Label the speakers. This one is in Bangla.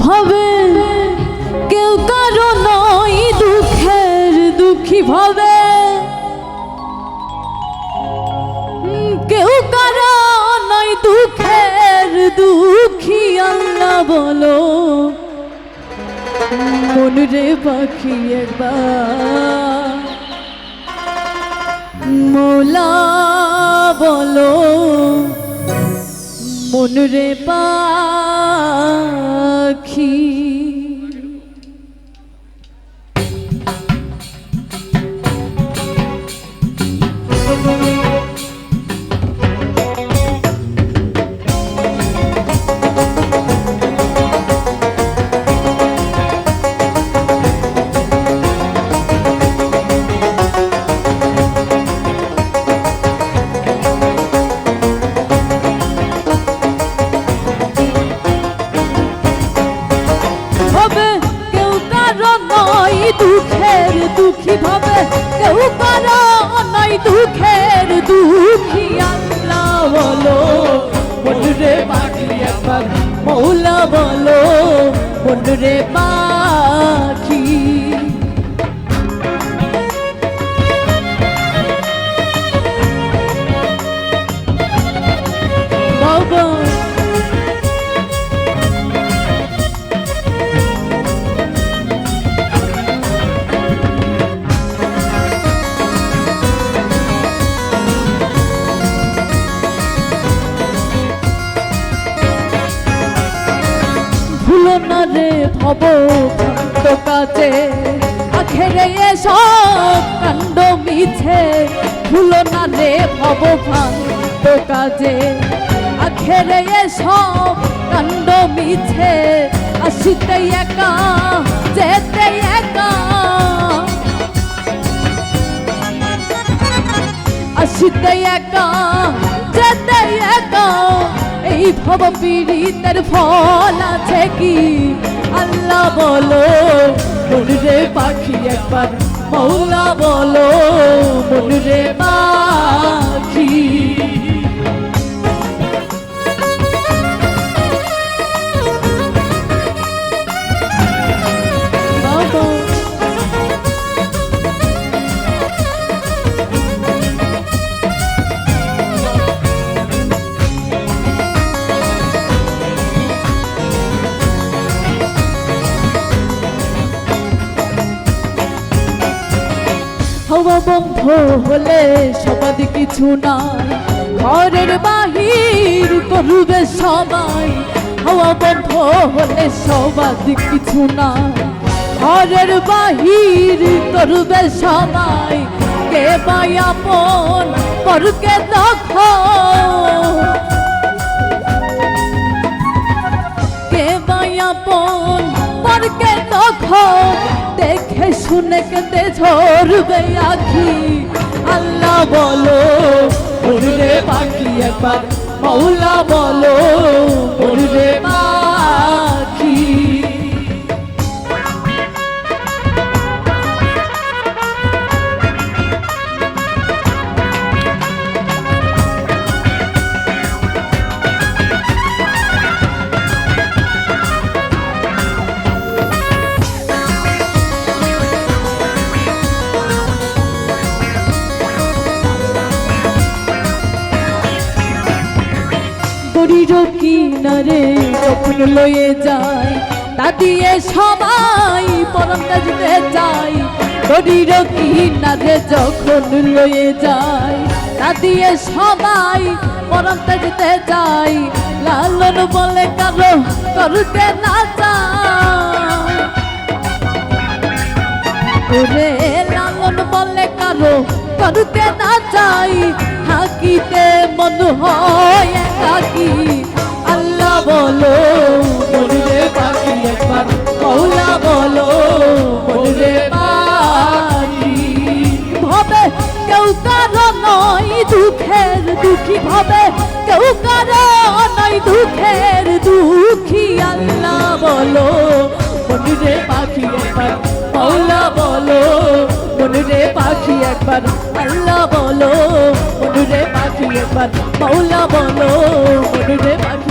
Speaker 1: ভাবে কেউ কারো নয় দুঃখের দুঃখী ভাবে কেউ কারো নয় দুঃখের দুঃখী আল্লাহ বলো মন রে পাখি একবার মৌলা বলো মন রে পাখি দুঃখের দুঃখী ভাবে কেউ কারো নয় দুঃখের দুঃখী আল্লাহ বলো মন রে পাখি একবার মৌলা বলো মন রে পাখি বাবা ভুলো না রে ভব কাণ্ড কাজে আখেরে এসব কাণ্ড মিছে ভুলো না রে ভব কাণ্ড কাজে আখেরে এসব কাণ্ড মিছে আসিতে একা যেতে একা আসিতে একা যেতে একা এই ভব পীড়িতের ফল আছে কি আল্লাহ বলো মন রে পাখি একবার মৌলা বলো মন রে পাখি হাওয়া বন্ধ হলে সবাদি কিছু নাই ঘরের বাহির করবে সবাই হাওয়া বন্ধ হলে সবাদি কিছু নাই ঘরের বাহির করবে সবাই কে বাই আপন পরকে দেখো কে বাই আপন পরকে দেখো দেখে শুনে কেঁদে ঝরবে আখি আল্লাহ বলো মন রে পাখি একবার মৌলা বলো মন রে পাখি দড়ির কিনারে যখন লয়ে যায় তা দিয়ে সবাই পরম কাজতে যায় দড়ির কিনারে যখন লয়ে যায় তা দিয়ে সবাই পরম কাজতে যায় লালন বলে কারো করতে না চায় ওরে লালন বলে কারো করতে না চাই থাকিতে মন হয় একাকী আল্লাহ বলো মন রে পাখি একবার মৌলা বলো মন রে পাখি ভাবে কেউ কারো নয় দুঃখের দুঃখী ভাবে কেউ কারো নয় দুঃখের দুঃখী আল্লাহ বলো মন রে পাখি একবার মৌলা বলো মন রে পাখি একবার আল্লাহ বলো মন রে পাখি একবার মাওলা বলো মনুরে পাখি